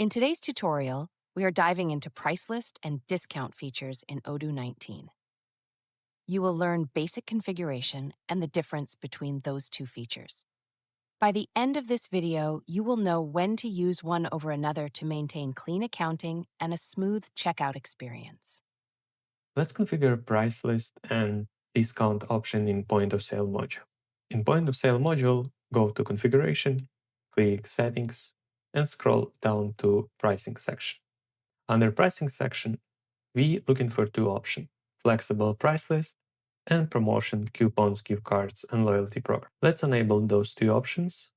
In today's tutorial, we are diving into price list and discount features in Odoo 19. You will learn basic configuration and the difference between those two features. By the end of this video, you will know when to use one over another to maintain clean accounting and a smooth checkout experience. Let's configure price list and discount option in point of sale module. In point of sale module, go to configuration, click settings, and scroll down to pricing section. Under pricing section, we looking for two options: flexible price list and promotion, coupons, gift cards, and loyalty program. Let's enable those two options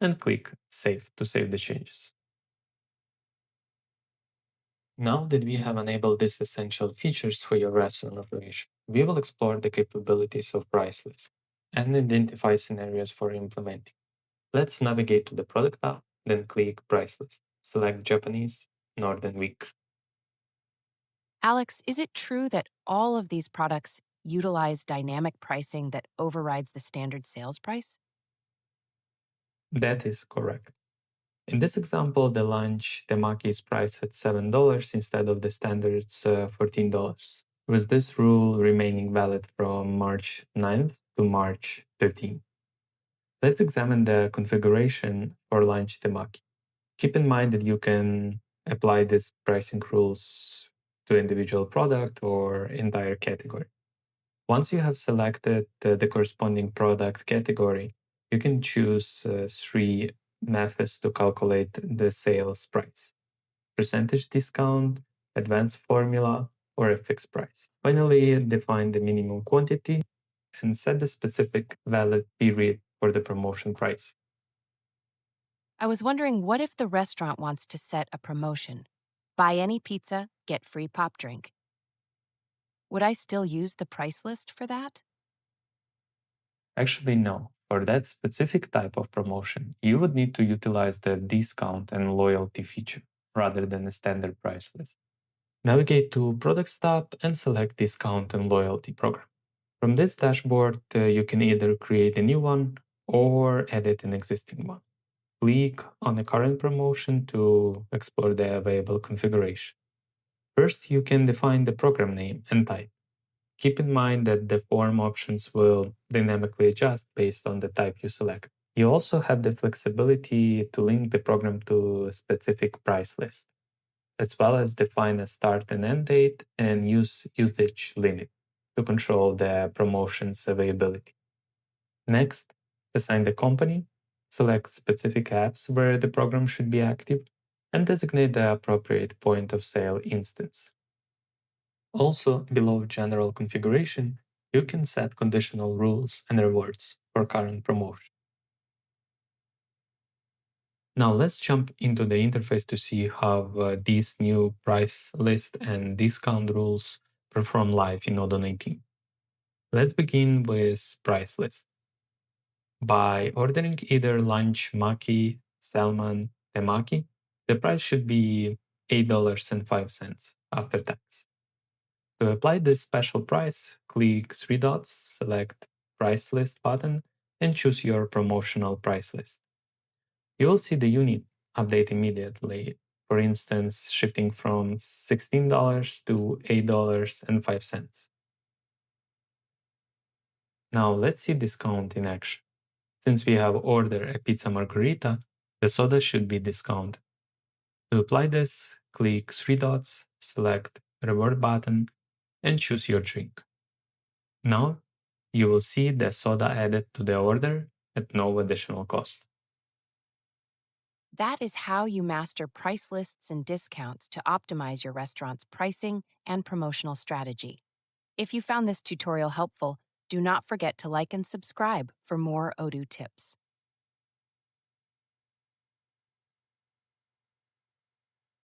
and click save to save the changes. Now that we have enabled these essential features for your restaurant operation, we will explore the capabilities of Pricelist and identify scenarios for implementing. Let's navigate to the Product tab, then click Pricelist. Select Japanese, Northern Week. Alex, is it true that all of these products utilize dynamic pricing that overrides the standard sales price? That is correct. In this example, the lunch temaki is priced at $7 instead of the standard's $14, with this rule remaining valid from March 9th to March 13th. Let's examine the configuration for lunch temaki. Keep in mind that you can apply these pricing rules to individual product or entire category. Once you have selected the corresponding product category, you can choose three methods to calculate the sales price: percentage discount, advanced formula, or a fixed price. Finally, define the minimum quantity and set the specific valid period for the promotion price. I was wondering, what if the restaurant wants to set a promotion? Buy any pizza, get free pop drink. Would I still use the price list for that? Actually, no. For that specific type of promotion, you would need to utilize the discount and loyalty feature rather than a standard price list. Navigate to Products tab and select Discount and Loyalty Program. From this dashboard, you can either create a new one or edit an existing one. Click on the current promotion to explore the available configuration. First, you can define the program name and type. Keep in mind that the form options will dynamically adjust based on the type you select. You also have the flexibility to link the program to a specific price list, as well as define a start and end date and use usage limit to control the promotion's availability. Next, assign the company, select specific apps where the program should be active, and designate the appropriate point of sale instance. Also, below General Configuration, you can set conditional rules and rewards for current promotion. Now let's jump into the interface to see how these new price list and discount rules perform live in Odoo 19. Let's begin with price list. By ordering either lunch maki, salmon, temaki, the price should be $8.05 after tax. To apply this special price, click three dots, select Price List button, and choose your promotional price list. You will see the unit update immediately, for instance, shifting from $16 to $8.05. Now let's see discount in action. Since we have ordered a pizza margherita, the soda should be discounted. To apply this, click three dots, select Reward button, and choose your drink. Now, you will see the soda added to the order at no additional cost. That is how you master price lists and discounts to optimize your restaurant's pricing and promotional strategy. If you found this tutorial helpful, do not forget to like and subscribe for more Odoo tips.